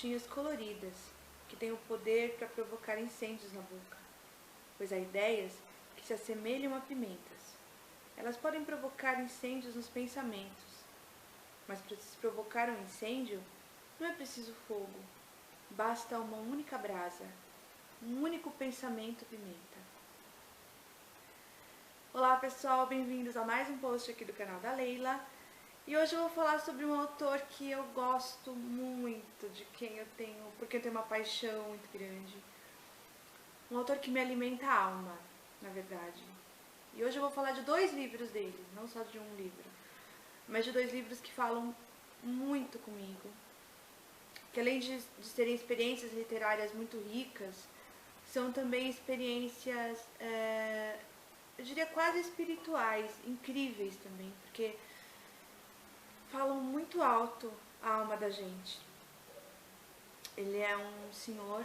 gotinhas coloridas, que têm o poder para provocar incêndios na boca, pois há ideias que se assemelham a pimentas. Elas podem provocar incêndios nos pensamentos, mas para se provocar um incêndio, não é preciso fogo, basta uma única brasa, um único pensamento pimenta. Olá pessoal, bem-vindos a mais um post aqui do canal da Leila. E hoje eu vou falar sobre um autor que eu gosto muito, porque eu tenho uma paixão muito grande. Um autor que me alimenta a alma, na verdade. E hoje eu vou falar de 2 livros dele, não só de um livro, mas de 2 livros que falam muito comigo. Que além de serem experiências literárias muito ricas, são também experiências, eu diria quase espirituais, incríveis também, porque falam muito alto a alma da gente. Ele é um senhor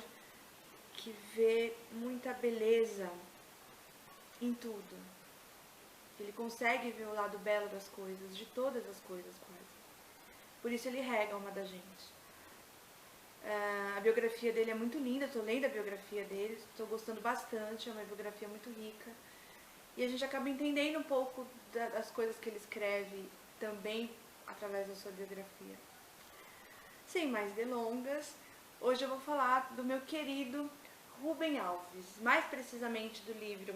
que vê muita beleza em tudo. Ele consegue ver o lado belo das coisas, de todas as coisas quase. Por isso ele rega a alma da gente. A biografia dele é muito linda, estou lendo a biografia dele, estou gostando bastante, é uma biografia muito rica. E a gente acaba entendendo um pouco das coisas que ele escreve também através da sua biografia. Sem mais delongas, hoje eu vou falar do meu querido Rubem Alves, mais precisamente do livro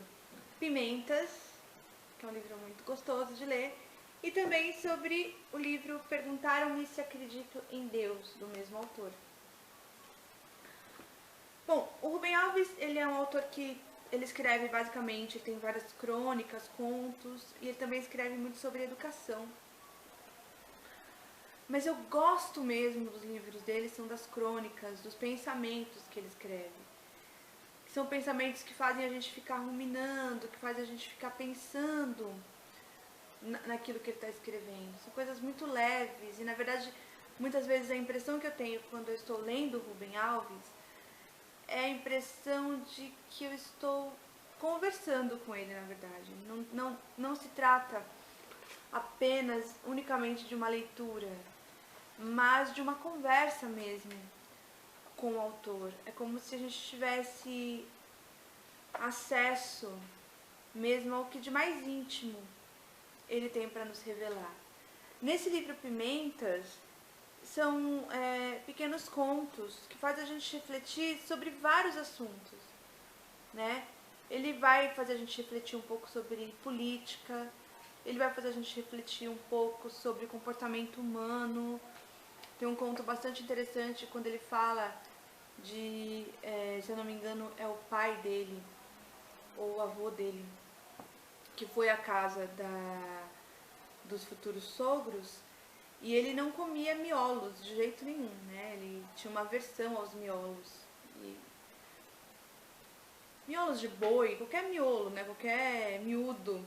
Pimentas, que é um livro muito gostoso de ler, e também sobre o livro Perguntaram-me se acredito em Deus, do mesmo autor. Bom, o Rubem Alves, ele é um autor que ele escreve basicamente, tem várias crônicas, contos, e ele também escreve muito sobre educação. Mas eu gosto mesmo dos livros dele, são das crônicas, dos pensamentos que ele escreve. São pensamentos que fazem a gente ficar ruminando, que fazem a gente ficar pensando naquilo que ele está escrevendo. São coisas muito leves e, na verdade, muitas vezes a impressão que eu tenho quando eu estou lendo o Rubem Alves é a impressão de que eu estou conversando com ele, na verdade. Não se trata apenas, unicamente de uma leitura, mas de uma conversa mesmo com o autor. É como se a gente tivesse acesso mesmo ao que de mais íntimo ele tem para nos revelar. Nesse livro Pimentas, são pequenos contos que fazem a gente refletir sobre vários assuntos, né? Ele vai fazer a gente refletir um pouco sobre política, ele vai fazer a gente refletir um pouco sobre comportamento humano. Tem um conto bastante interessante quando ele fala de, se eu não me engano, é o pai dele, ou o avô dele, que foi à casa dos futuros sogros, e ele não comia miolos de jeito nenhum, né? Ele tinha uma aversão aos miolos. Miolos de boi, qualquer miolo, né? Qualquer miúdo,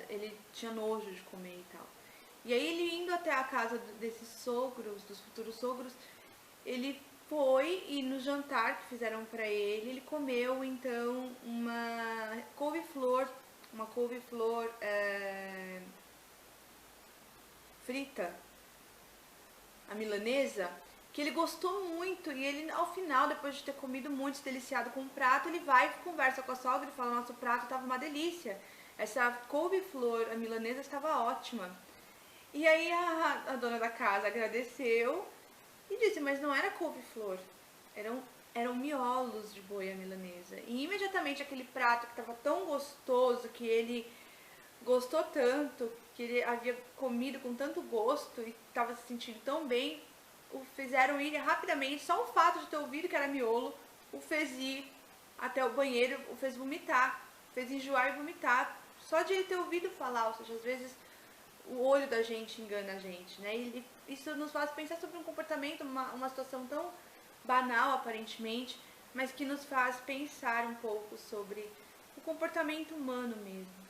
ele tinha nojo de comer e tal. E aí ele indo até a casa desses sogros, dos futuros sogros, ele foi e no jantar que fizeram pra ele comeu então uma couve-flor frita, a milanesa, que ele gostou muito. E ele, ao final, depois de ter comido muito, se deliciado com o prato, ele vai e conversa com a sogra e fala: nosso prato estava uma delícia, essa couve-flor, a milanesa, estava ótima. E aí a dona da casa agradeceu e disse: mas não era couve-flor, eram miolos de boi a milanesa. E imediatamente aquele prato que estava tão gostoso, que ele gostou tanto, que ele havia comido com tanto gosto e estava se sentindo tão bem, o fizeram ir rapidamente. Só o fato de ter ouvido que era miolo o fez ir até o banheiro, o fez vomitar, fez enjoar e vomitar, só de ele ter ouvido falar. Ou seja, às vezes o olho da gente engana a gente, né? E isso nos faz pensar sobre um comportamento, uma situação tão banal aparentemente, mas que nos faz pensar um pouco sobre o comportamento humano mesmo.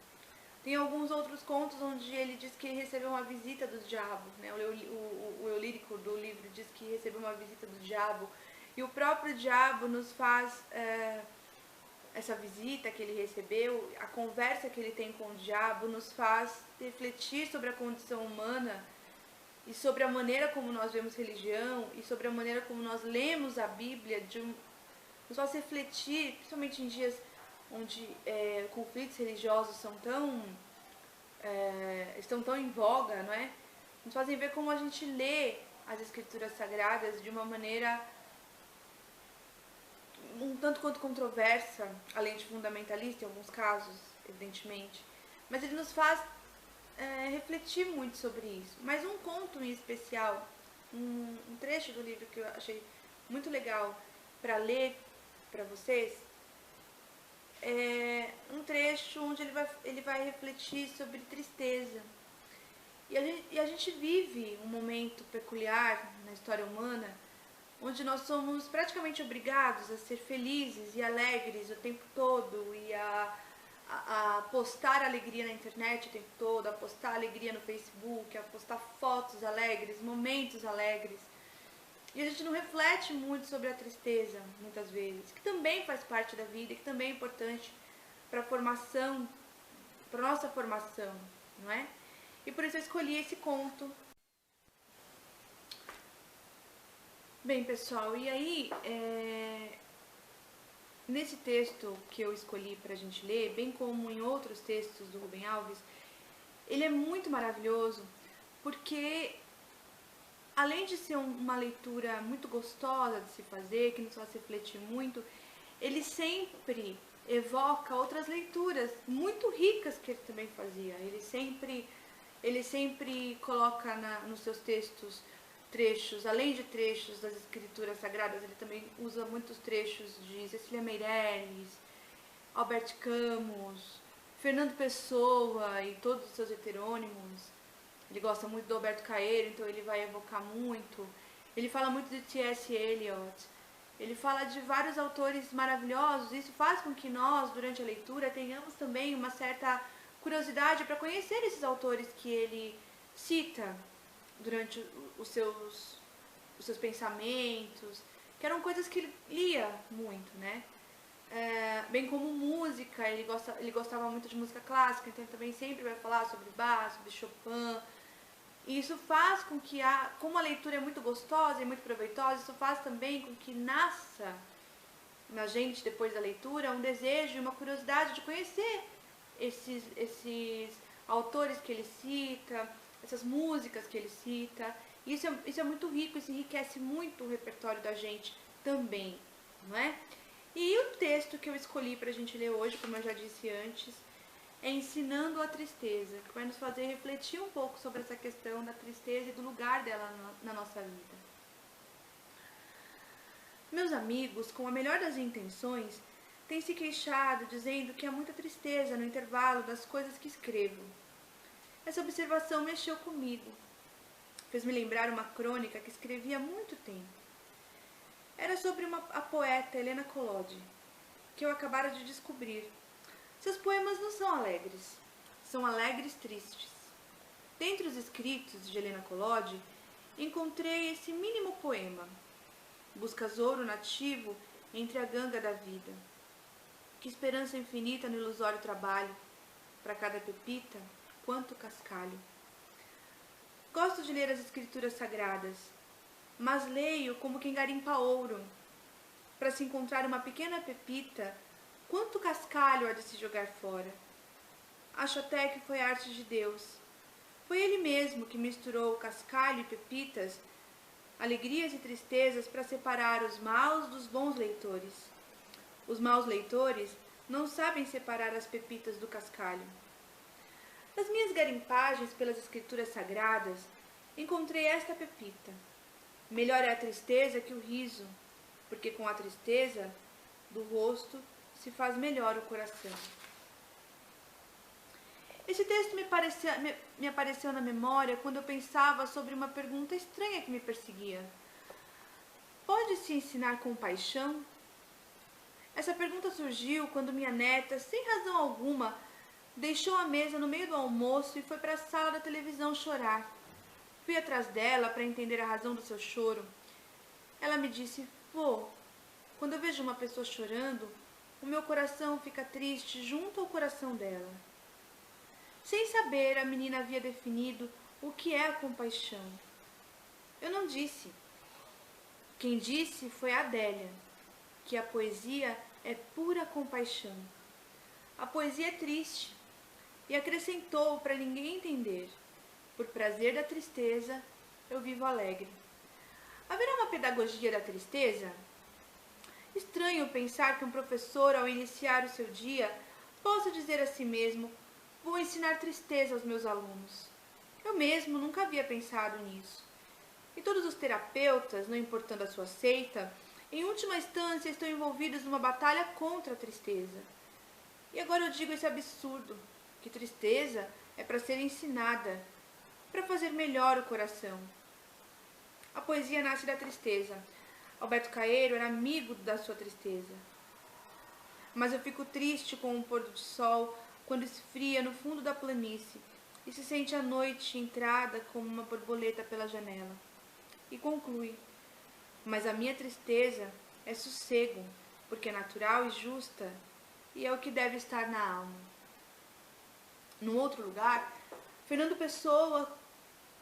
Tem alguns outros contos onde ele diz que recebeu uma visita do diabo, né? O eu lírico do livro diz que recebeu uma visita do diabo, e o próprio diabo nos faz, essa visita que ele recebeu, a conversa que ele tem com o diabo, nos faz refletir sobre a condição humana e sobre a maneira como nós vemos religião e sobre a maneira como nós lemos a Bíblia, nos faz refletir, principalmente em dias onde conflitos religiosos estão tão em voga, não é? Nos fazem ver como a gente lê as escrituras sagradas de uma maneira um tanto quanto controversa, além de fundamentalista em alguns casos, evidentemente. Mas ele nos faz refletir muito sobre isso. Mas um conto em especial, um trecho do livro que eu achei muito legal para ler para vocês, é um trecho onde ele vai refletir sobre tristeza. E a gente vive um momento peculiar na história humana, onde nós somos praticamente obrigados a ser felizes e alegres o tempo todo e a postar alegria na internet o tempo todo, a postar alegria no Facebook, a postar fotos alegres, momentos alegres. E a gente não reflete muito sobre a tristeza, muitas vezes, que também faz parte da vida e que também é importante para a formação, para a nossa formação, não é? E por isso eu escolhi esse conto. Bem, pessoal, e aí, nesse texto que eu escolhi para a gente ler, bem como em outros textos do Rubem Alves, ele é muito maravilhoso porque, além de ser uma leitura muito gostosa de se fazer, que nos faz refletir muito, ele sempre evoca outras leituras muito ricas que ele também fazia. Ele sempre coloca nos seus textos trechos, além de trechos das escrituras sagradas, ele também usa muitos trechos de Cecília Meirelles, Albert Camus, Fernando Pessoa e todos os seus heterônimos. Ele gosta muito do Alberto Caeiro, então ele vai evocar muito. Ele fala muito de T.S. Eliot. Ele fala de vários autores maravilhosos. Isso faz com que nós, durante a leitura, tenhamos também uma certa curiosidade para conhecer esses autores que ele cita durante os seus pensamentos, que eram coisas que ele lia muito, né? Bem como música, ele gostava muito de música clássica, então ele também sempre vai falar sobre Bach, sobre Chopin. E isso faz com que, como a leitura é muito gostosa e muito proveitosa, isso faz também com que nasça na gente, depois da leitura, um desejo e uma curiosidade de conhecer esses autores que ele cita, essas músicas que ele cita. Isso é muito rico, isso enriquece muito o repertório da gente também, não é? E o texto que eu escolhi para a gente ler hoje, como eu já disse antes, é Ensinando a Tristeza, que vai nos fazer refletir um pouco sobre essa questão da tristeza e do lugar dela na nossa vida. Meus amigos, com a melhor das intenções, têm se queixado dizendo que há muita tristeza no intervalo das coisas que escrevo. Essa observação mexeu comigo. Fez-me lembrar uma crônica que escrevi há muito tempo. Era sobre a poeta Helena Collodi, que eu acabara de descobrir. Seus poemas não são alegres, são alegres tristes. Dentre os escritos de Helena Collodi, encontrei esse mínimo poema. Buscas ouro nativo entre a ganga da vida. Que esperança infinita no ilusório trabalho, para cada pepita, quanto cascalho. Gosto de ler as escrituras sagradas, mas leio como quem garimpa ouro. Para se encontrar uma pequena pepita, quanto cascalho há de se jogar fora. Acho até que foi arte de Deus. Foi Ele mesmo que misturou cascalho e pepitas, alegrias e tristezas para separar os maus dos bons leitores. Os maus leitores não sabem separar as pepitas do cascalho. Nas minhas garimpagens pelas escrituras sagradas, encontrei esta pepita. Melhor é a tristeza que o riso, porque com a tristeza do rosto se faz melhor o coração. Esse texto me apareceu na memória quando eu pensava sobre uma pergunta estranha que me perseguia. Pode-se ensinar com paixão? Essa pergunta surgiu quando minha neta, sem razão alguma, deixou a mesa no meio do almoço e foi para a sala da televisão chorar. Fui atrás dela para entender a razão do seu choro. Ela me disse: "Vô, quando eu vejo uma pessoa chorando, o meu coração fica triste junto ao coração dela." Sem saber, a menina havia definido o que é a compaixão. Eu não disse. Quem disse foi a Adélia, que a poesia é pura compaixão. A poesia é triste, e acrescentou para ninguém entender. Por prazer da tristeza, eu vivo alegre. Haverá uma pedagogia da tristeza? Estranho pensar que um professor, ao iniciar o seu dia, possa dizer a si mesmo: vou ensinar tristeza aos meus alunos. Eu mesmo nunca havia pensado nisso. E todos os terapeutas, não importando a sua seita, em última instância estão envolvidos numa batalha contra a tristeza. E agora eu digo esse absurdo, que tristeza é para ser ensinada, para fazer melhor o coração. A poesia nasce da tristeza. Alberto Caeiro era amigo da sua tristeza. Mas eu fico triste com o pôr do sol, quando esfria no fundo da planície, e se sente a noite entrada como uma borboleta pela janela. E conclui: mas a minha tristeza é sossego, porque é natural e justa, e é o que deve estar na alma. Num outro lugar, Fernando Pessoa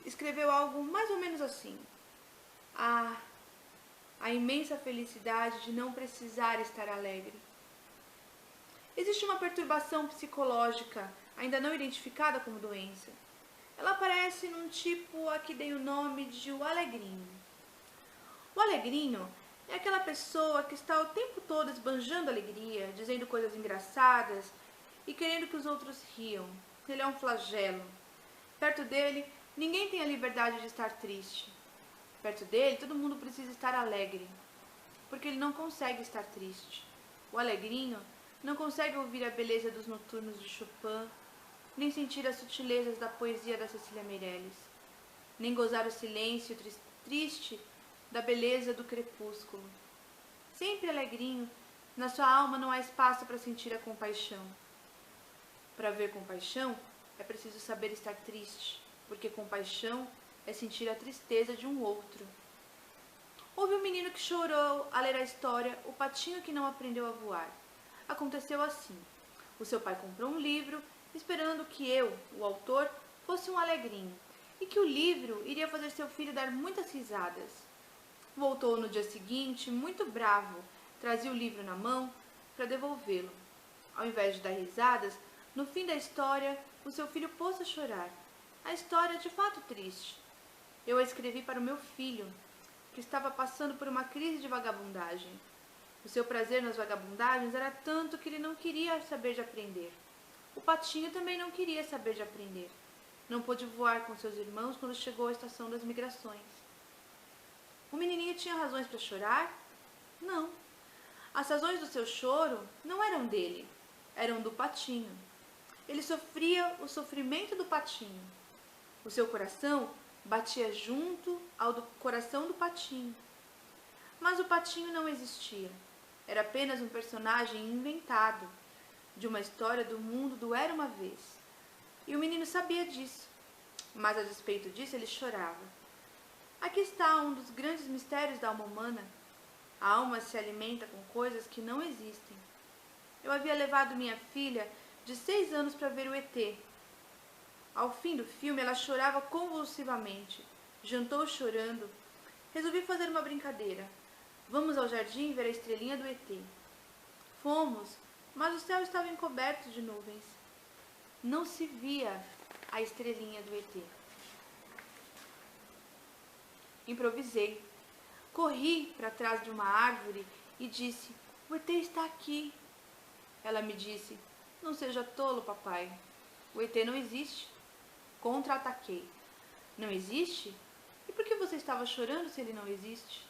escreveu algo mais ou menos assim: a imensa felicidade de não precisar estar alegre. Existe uma perturbação psicológica ainda não identificada como doença. Ela aparece num tipo a que dei o nome de o alegrinho. O alegrinho é aquela pessoa que está o tempo todo esbanjando alegria, dizendo coisas engraçadas e querendo que os outros riam. Ele é um flagelo. Perto dele, ninguém tem a liberdade de estar triste. Perto dele, todo mundo precisa estar alegre, porque ele não consegue estar triste. O alegrinho não consegue ouvir a beleza dos noturnos de Chopin, nem sentir as sutilezas da poesia da Cecília Meirelles, nem gozar o silêncio triste da beleza do crepúsculo. Sempre alegrinho, na sua alma não há espaço para sentir a compaixão. Para ver compaixão, é preciso saber estar triste, porque compaixão é sentir a tristeza de um outro. Houve um menino que chorou a ler a história O Patinho que Não Aprendeu a Voar. Aconteceu assim: o seu pai comprou um livro, esperando que eu, o autor, fosse um alegrinho, e que o livro iria fazer seu filho dar muitas risadas. Voltou no dia seguinte, muito bravo, trazia o livro na mão para devolvê-lo. Ao invés de dar risadas, no fim da história, o seu filho pôs a chorar. A história é de fato triste. Eu a escrevi para o meu filho, que estava passando por uma crise de vagabundagem. O seu prazer nas vagabundagens era tanto que ele não queria saber de aprender. O patinho também não queria saber de aprender. Não pôde voar com seus irmãos quando chegou à estação das migrações. O menininho tinha razões para chorar? Não. As razões do seu choro não eram dele, eram do patinho. Ele sofria o sofrimento do patinho. O seu coração batia junto ao do coração do patinho. Mas o patinho não existia. Era apenas um personagem inventado de uma história do mundo do Era Uma Vez. E o menino sabia disso, mas a despeito disso ele chorava. Aqui está um dos grandes mistérios da alma humana. A alma se alimenta com coisas que não existem. Eu havia levado minha filha de 6 anos para ver o ET. Ao fim do filme ela chorava convulsivamente. Jantou chorando. Resolvi fazer uma brincadeira. Vamos ao jardim ver a estrelinha do ET. Fomos, mas o céu estava encoberto de nuvens. Não se via a estrelinha do ET. Improvisei. Corri para trás de uma árvore e disse: o ET está aqui. Ela me disse: não seja tolo, papai. O ET não existe. Contra-ataquei. Não existe? E por que você estava chorando se ele não existe?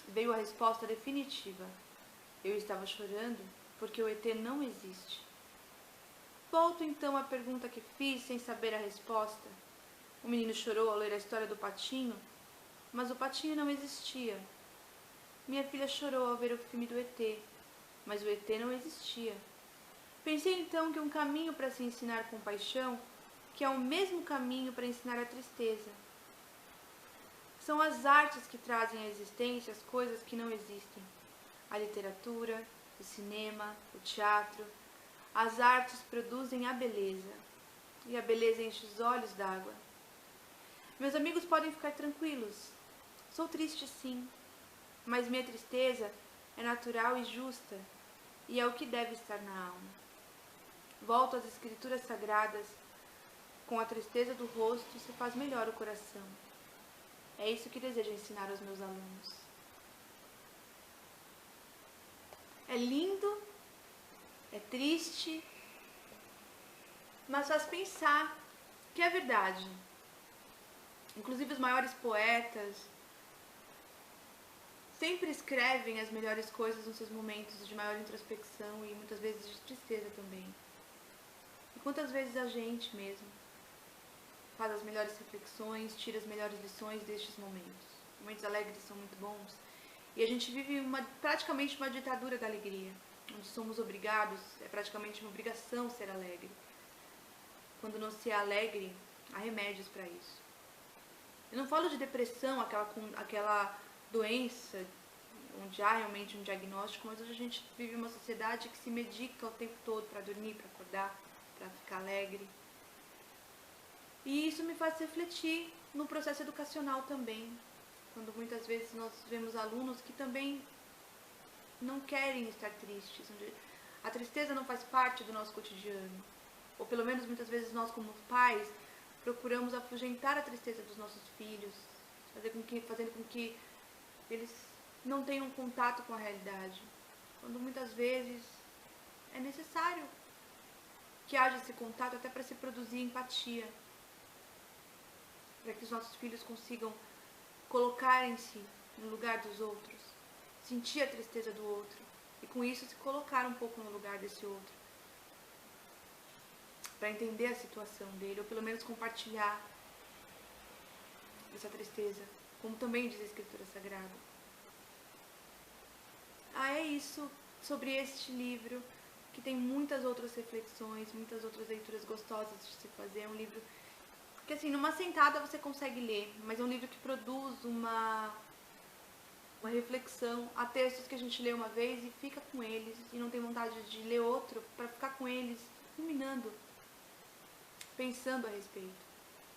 Veio a resposta definitiva. Eu estava chorando porque o ET não existe. Volto então à pergunta que fiz sem saber a resposta. O menino chorou ao ler a história do patinho, mas o patinho não existia. Minha filha chorou ao ver o filme do ET, mas o ET não existia. Pensei então que um caminho para se ensinar compaixão, que é o mesmo caminho para ensinar a tristeza. São as artes que trazem à existência as coisas que não existem. A literatura, o cinema, o teatro. As artes produzem a beleza, e a beleza enche os olhos d'água. Meus amigos podem ficar tranquilos. Sou triste sim, mas minha tristeza é natural e justa, e é o que deve estar na alma. Volto às escrituras sagradas, com a tristeza do rosto se faz melhor o coração. É isso que desejo ensinar aos meus alunos. É lindo, é triste, mas faz pensar que é verdade. Inclusive os maiores poetas sempre escrevem as melhores coisas nos seus momentos de maior introspecção e muitas vezes de tristeza também. E quantas vezes a gente mesmo faz as melhores reflexões, tira as melhores lições destes momentos. Momentos alegres são muito bons. E a gente vive praticamente uma ditadura da alegria, onde somos obrigados, é praticamente uma obrigação ser alegre. Quando não se é alegre, há remédios para isso. Eu não falo de depressão, aquela doença onde há realmente um diagnóstico, mas hoje a gente vive uma sociedade que se medica o tempo todo para dormir, para acordar, para ficar alegre. E isso me faz refletir no processo educacional também, quando muitas vezes nós vemos alunos que também não querem estar tristes, onde a tristeza não faz parte do nosso cotidiano, ou pelo menos muitas vezes nós como pais procuramos afugentar a tristeza dos nossos filhos, fazendo com que eles não tenham contato com a realidade, quando muitas vezes é necessário que haja esse contato até para se produzir empatia, para que os nossos filhos consigam colocarem-se no lugar dos outros, sentir a tristeza do outro e com isso se colocar um pouco no lugar desse outro, para entender a situação dele, ou pelo menos compartilhar essa tristeza, como também diz a Escritura Sagrada. É isso sobre este livro, que tem muitas outras reflexões, muitas outras leituras gostosas de se fazer. É um livro que, assim, numa sentada você consegue ler, mas é um livro que produz uma reflexão. Há textos que a gente lê uma vez e fica com eles, e não tem vontade de ler outro para ficar com eles, ruminando, pensando a respeito.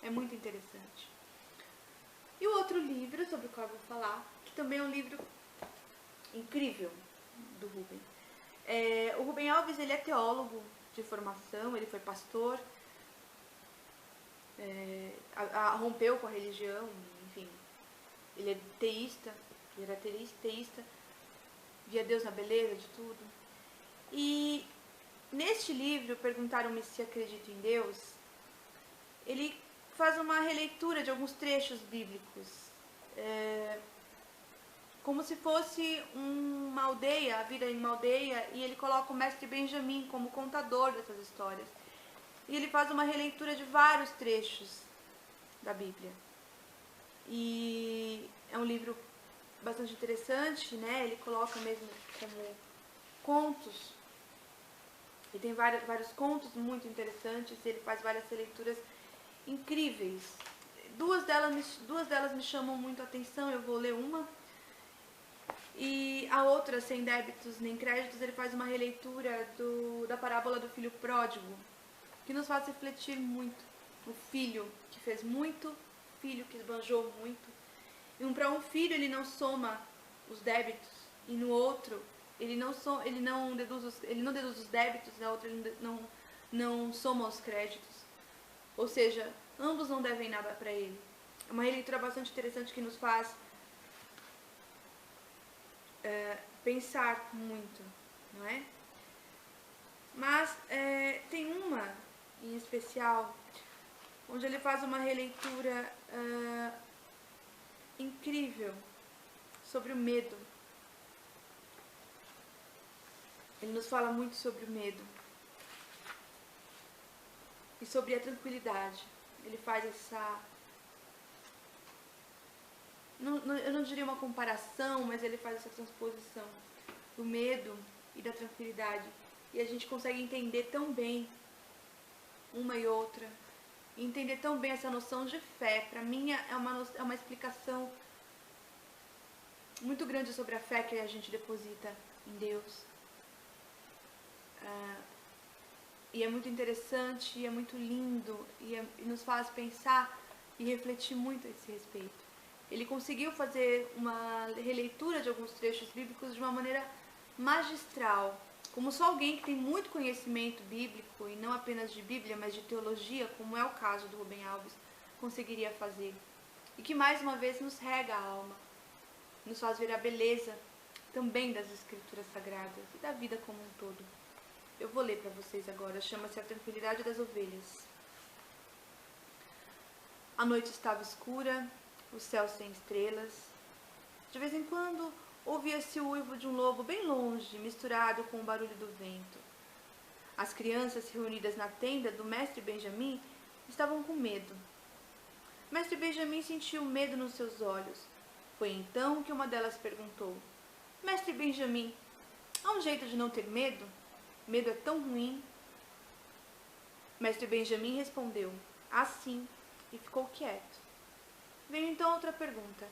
É muito interessante. E o outro livro sobre o qual eu vou falar, que também é um livro incrível, do Rubem. O Rubem Alves, ele é teólogo de formação, ele foi pastor, rompeu com a religião, enfim. Ele é teísta, ele era teísta, via Deus na beleza de tudo. E neste livro, Perguntaram-me se acredito em Deus, ele faz uma releitura de alguns trechos bíblicos, como se fosse uma aldeia, a vida em uma aldeia, e ele coloca o mestre Benjamin como contador dessas histórias. E ele faz uma releitura de vários trechos da Bíblia. E é um livro bastante interessante, né? Ele coloca mesmo como contos. E tem vários contos muito interessantes, e ele faz várias releituras incríveis. Duas delas me chamam muito a atenção, eu vou ler uma. E a outra, Sem Débitos Nem Créditos, ele faz uma releitura da parábola do filho pródigo, que nos faz refletir muito. O filho que fez muito, o filho que esbanjou muito. E para um filho ele não soma os débitos, e no outro ele não deduz os débitos, na outra ele não soma os créditos. Ou seja, ambos não devem nada para ele. É uma releitura bastante interessante que nos faz pensar muito, não é? Mas tem uma em especial onde ele faz uma releitura incrível sobre o medo. Ele nos fala muito sobre o medo e sobre a tranquilidade. Ele faz eu não diria uma comparação, mas ele faz essa transposição do medo e da tranquilidade. E a gente consegue entender tão bem uma e outra, e entender tão bem essa noção de fé. Para mim é uma explicação muito grande sobre a fé que a gente deposita em Deus. E é muito interessante, e é muito lindo, e nos faz pensar e refletir muito a esse respeito. Ele conseguiu fazer uma releitura de alguns trechos bíblicos de uma maneira magistral, como só alguém que tem muito conhecimento bíblico, e não apenas de Bíblia, mas de teologia, como é o caso do Rubem Alves, conseguiria fazer. E que mais uma vez nos rega a alma, nos faz ver a beleza também das Escrituras Sagradas e da vida como um todo. Eu vou ler para vocês agora, chama-se A Tranquilidade das Ovelhas. A noite estava escura, o céu sem estrelas. De vez em quando ouvia-se o uivo de um lobo bem longe, misturado com o barulho do vento. As crianças reunidas na tenda do mestre Benjamim estavam com medo. Mestre Benjamim sentiu medo nos seus olhos. Foi então que uma delas perguntou: Mestre Benjamim, há um jeito de não ter medo? Medo é tão ruim. Mestre Benjamim respondeu: há sim, e ficou quieto. Veio então outra pergunta: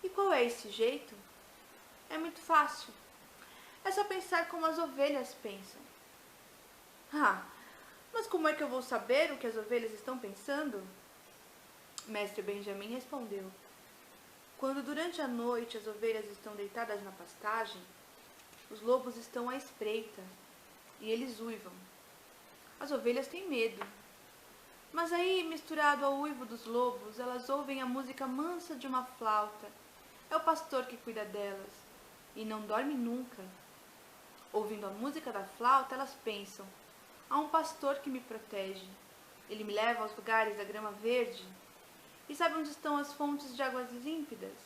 e qual é esse jeito? É muito fácil. É só pensar como as ovelhas pensam. Ah, mas como é que eu vou saber o que as ovelhas estão pensando? Mestre Benjamim respondeu: quando durante a noite as ovelhas estão deitadas na pastagem, os lobos estão à espreita e eles uivam. As ovelhas têm medo. Mas aí, misturado ao uivo dos lobos, elas ouvem a música mansa de uma flauta. É o pastor que cuida delas e não dorme nunca. Ouvindo a música da flauta, elas pensam: há um pastor que me protege. Ele me leva aos lugares da grama verde. E sabe onde estão as fontes de águas límpidas?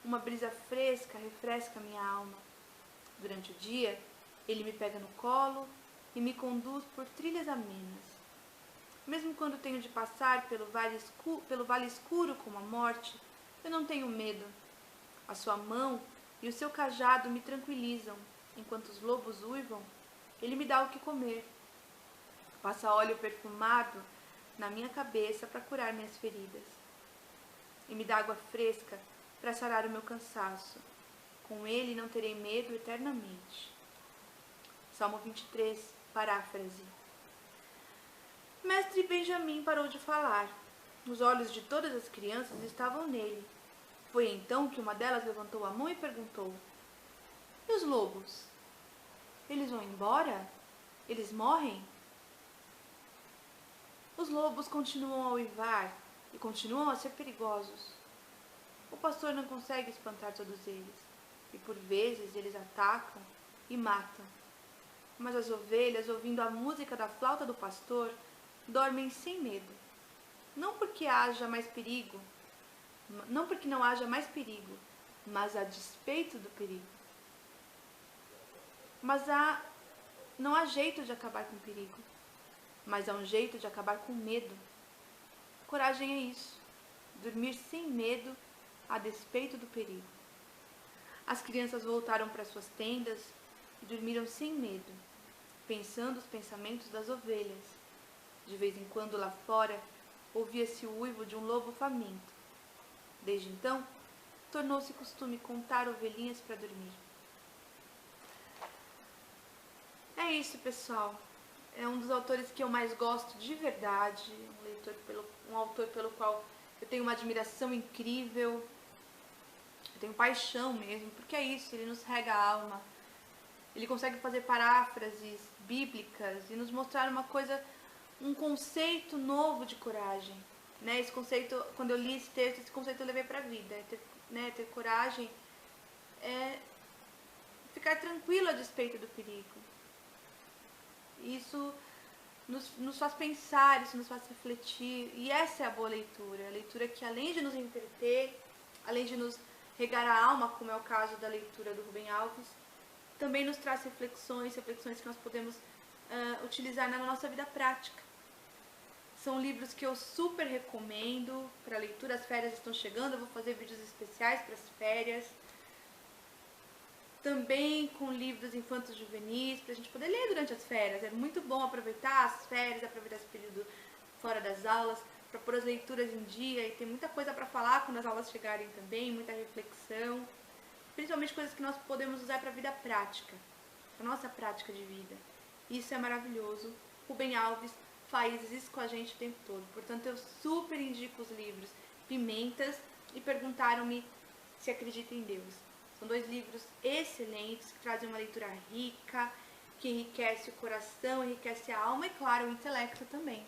Uma brisa fresca refresca minha alma. Durante o dia, ele me pega no colo e me conduz por trilhas amenas. Mesmo quando tenho de passar pelo vale escuro como a morte, eu não tenho medo. A sua mão e o seu cajado me tranquilizam. Enquanto os lobos uivam, ele me dá o que comer. Passa óleo perfumado na minha cabeça para curar minhas feridas. E me dá água fresca para sarar o meu cansaço. Com ele não terei medo eternamente. Salmo 23, paráfrase. Mestre Benjamim parou de falar. Os olhos de todas as crianças estavam nele. Foi então que uma delas levantou a mão e perguntou: e os lobos? Eles vão embora? Eles morrem? Os lobos continuam a uivar e continuam a ser perigosos. O pastor não consegue espantar todos eles, e por vezes eles atacam e matam. Mas as ovelhas, ouvindo a música da flauta do pastor, dormem sem medo. Não porque não haja mais perigo, mas a despeito do perigo. Não há jeito de acabar com o perigo, mas há um jeito de acabar com o medo. Coragem é isso, dormir sem medo a despeito do perigo. As crianças voltaram para suas tendas e dormiram sem medo, pensando os pensamentos das ovelhas. De vez em quando lá fora ouvia-se o uivo de um lobo faminto. Desde então, tornou-se costume contar ovelhinhas para dormir. É isso, pessoal. É um dos autores que eu mais gosto de verdade, um autor pelo qual eu tenho uma admiração incrível, eu tenho paixão mesmo, porque é isso, ele nos rega a alma. Ele consegue fazer paráfrases bíblicas e nos mostrar um conceito novo de coragem. Né? Esse conceito, quando eu li esse texto, esse conceito eu levei para a vida. Ter coragem é ficar tranquilo a despeito do perigo. Isso nos faz pensar, isso nos faz refletir. E essa é a boa leitura. A leitura que, além de nos entreter, além de nos regar a alma, como é o caso da leitura do Rubem Alves, também nos traz reflexões que nós podemos utilizar na nossa vida prática. São livros que eu super recomendo para leitura. As férias estão chegando, eu vou fazer vídeos especiais para as férias. Também com livros infantos juvenis, para a gente poder ler durante as férias. É muito bom aproveitar as férias, aproveitar esse período fora das aulas, para pôr as leituras em dia. E tem muita coisa para falar quando as aulas chegarem também, muita reflexão. Principalmente coisas que nós podemos usar para a vida prática, para a nossa prática de vida. Isso é maravilhoso. Rubem Alves faz isso com a gente o tempo todo. Portanto, eu super indico os livros Pimentas e perguntaram-me se acredito em Deus. São 2 livros excelentes, que trazem uma leitura rica, que enriquece o coração, enriquece a alma e, claro, o intelecto também.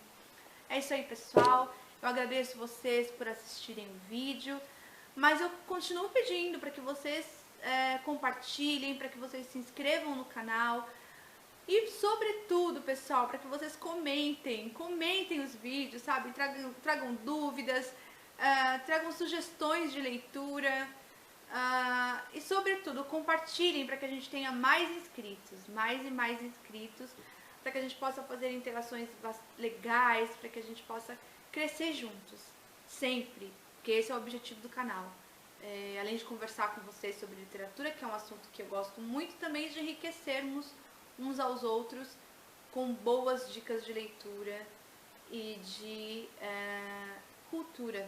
É isso aí, pessoal. Eu agradeço vocês por assistirem o vídeo, mas eu continuo pedindo para que vocês compartilhem, para que vocês se inscrevam no canal e, sobretudo, pessoal, para que vocês comentem os vídeos, sabe? Tragam dúvidas, tragam sugestões de leitura. E, sobretudo, compartilhem para que a gente tenha mais inscritos, mais e mais inscritos, para que a gente possa fazer interações legais, para que a gente possa crescer juntos, sempre, porque esse é o objetivo do canal. Além de conversar com vocês sobre literatura, que é um assunto que eu gosto muito, também de enriquecermos uns aos outros com boas dicas de leitura e de cultura,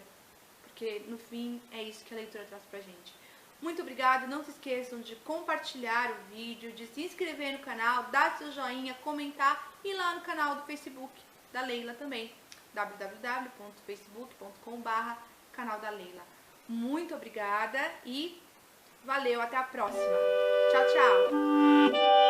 porque no fim é isso que a leitura traz pra gente. Muito obrigada, não se esqueçam de compartilhar o vídeo, de se inscrever no canal, dar seu joinha, comentar e ir lá no canal do Facebook da Leila também, www.facebook.com/canal da Leila. Muito obrigada e valeu, até a próxima. Tchau, tchau!